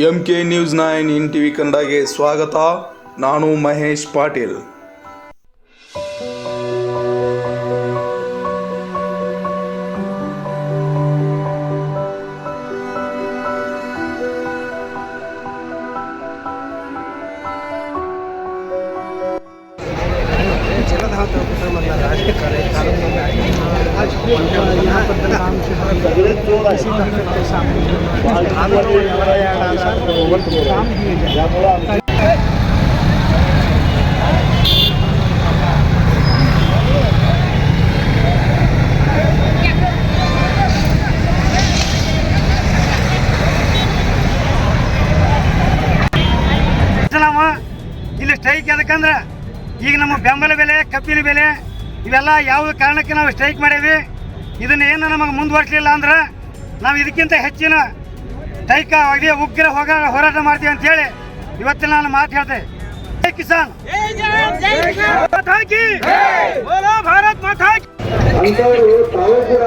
MK news 9 ಇನ್ TV ಕನ್ನಡಗೆ ಸ್ವಾಗತ. ನಾನು ಮಹೇಶ್ ಪಾಟೀಲ್. ಇಲ್ಲಿ ಸ್ಟ್ರೈಕ್ ಯಾಕಂದ್ರೆ ಈಗ ನಮ್ಮ ಬೆಂಬಲ ಬೆಲೆ ಕಬ್ಬಿನ ಬೆಲೆ ಇವೆಲ್ಲ ಯಾವ ಕಾರಣಕ್ಕೆ ನಾವು ಸ್ಟ್ರೈಕ್ ಮಾಡೇವಿ. ಇದನ್ನ ಏನು ನಮಗೆ ಮುಂದುವರಿಸಲಿಲ್ಲ ಅಂದ್ರೆ ನಾವು ಇದಕ್ಕಿಂತ ಹೆಚ್ಚಿನ ಸ್ಟ್ರೈಕ್ ಅದೇ ಉಗ್ರ ಹೋರಾಟ ಮಾಡ್ತೀವಿ ಅಂತ ಹೇಳಿ ಇವತ್ತು ನಾನು ಮಾತು ಹೇಳ್ತೆ. ಜೈ ಕಿಸಾನ್, ಭಾರತ್ ಮಾತಾ ಕಿ. ಅಂತವರು ತಾವು ಕೂಡ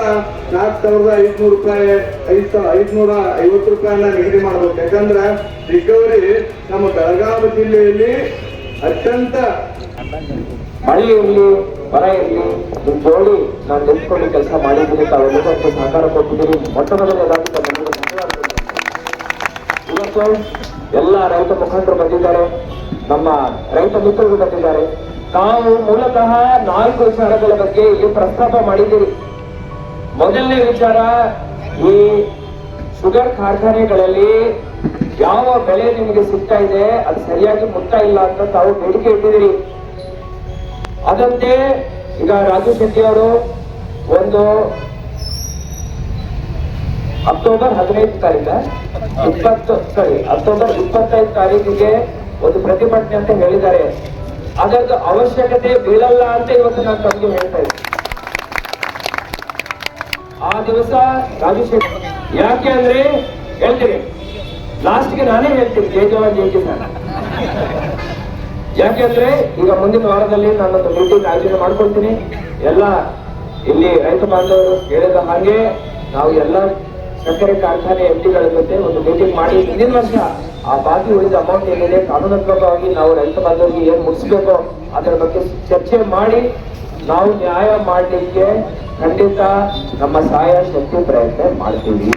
4,500 ರೂಪಾಯಿ 5,550 ರೂಪಾಯಿನ ನಿಗದಿ ಮಾಡಬೇಕು. ಯಾಕಂದ್ರೆ ರಿಕವರಿ ನಮ್ಮ ಬೆಳಗಾವಿ ಜಿಲ್ಲೆಯಲ್ಲಿ ಅತ್ಯಂತ ಮಳೆ ಇರಲಿ ಬರ ಇರಲಿ ನಿಮ್ ಜೋಡಿ ನಾನು ನಿಂತ್ಕೊಂಡು ಕೆಲಸ ಮಾಡಿದ್ದೀನಿ. ತಾವೆಲ್ಲದಕ್ಕೆ ಸಹಕಾರ ಕೊಟ್ಟಿದ್ದೀರಿ. ಮೊಟ್ಟ ಮೊದಲನೇದಾಗಿ ಇವತ್ತು ಎಲ್ಲ ರೈತ ಮುಖಂಡರು ಬಂದಿದ್ದಾರೆ, ನಮ್ಮ ರೈತ ಮಿತ್ರರು ಬಂದಿದ್ದಾರೆ. ತಾವು ಮೂಲತಃ 4 ವಿಚಾರಗಳ ಬಗ್ಗೆ ಇಲ್ಲಿ ಪ್ರಸ್ತಾಪ ಮಾಡಿದ್ದೀರಿ. ಮೊದಲನೇ ವಿಚಾರ, ಈ ಶುಗರ್ ಕಾರ್ಖಾನೆಗಳಲ್ಲಿ ಯಾವ ಬೆಲೆ ನಿಮಗೆ ಸಿಗ್ತಾ ಇದೆ ಅದು ಸರಿಯಾಗಿ ಮುಟ್ತಾ ಇಲ್ಲ ಅಂತ ತಾವು ಬೇಡಿಕೆ ಇಟ್ಟಿದ್ದೀರಿ. ಅದಂತೆ ಈಗ ರಾಜು ಶೆಟ್ಟಿ ಅವರು ಒಂದು ಅಕ್ಟೋಬರ್ 25 ತಾರೀಕಿಗೆ ಒಂದು ಪ್ರತಿಭಟನೆ ಅಂತ ಹೇಳಿದ್ದಾರೆ. ಅದರ ಅವಶ್ಯಕತೆ ಬೀಳಲ್ಲ ಅಂತ ಇವತ್ತು ನಾನು ತಮಗೆ ಹೇಳ್ತಾ ಇದ್ದೀನಿ. ಆ ದಿವಸ ರಾಜು ಶೆಟ್ಟಿ ಯಾಕೆ ಅಂದ್ರೆ ಹೇಳ್ತೀನಿ, ಲಾಸ್ಟ್ಗೆ ನಾನೇ ಹೇಳ್ತೀನಿ ಜೈ ಜವಾನ್ ಜೈ ಕಿಸಾನ್. ಯಾಕೆಂದ್ರೆ ಈಗ ಮುಂದಿನ ವಾರದಲ್ಲಿ ನಾನೊಂದು ಮೀಟಿಂಗ್ ಆಯೋಜನೆ ಮಾಡ್ಕೊಳ್ತೀನಿ. ಎಲ್ಲ ಇಲ್ಲಿ ರೈತ ಬಾಂಧವರು ಹೇಳಿದ ಹಾಗೆ ನಾವು ಎಲ್ಲ ಸಕ್ಕರೆ ಕಾರ್ಖಾನೆ ಎಂಟಿಗಳ ಜೊತೆ ಒಂದು ಮೀಟಿಂಗ್ ಮಾಡಿ ಮುಂದಿನ ವರ್ಷ ಆ ಬಾಕಿ ಉಳಿದ ಅಮೌಂಟ್ ಏನಿದೆ ಕಾನೂನಾತ್ಮಕವಾಗಿ ನಾವು ರೈತ ಬಾಂಧವರಿಗೆ ಏನ್ ಮುಗಿಸ್ಬೇಕೋ ಅದರ ಬಗ್ಗೆ ಚರ್ಚೆ ಮಾಡಿ ನಾವು ನ್ಯಾಯ ಮಾಡಲಿಕ್ಕೆ ಖಂಡಿತ ನಮ್ಮ ಸಹಾಯ ಶಕ್ತಿ ಪ್ರಯತ್ನ ಮಾಡ್ತೀವಿ.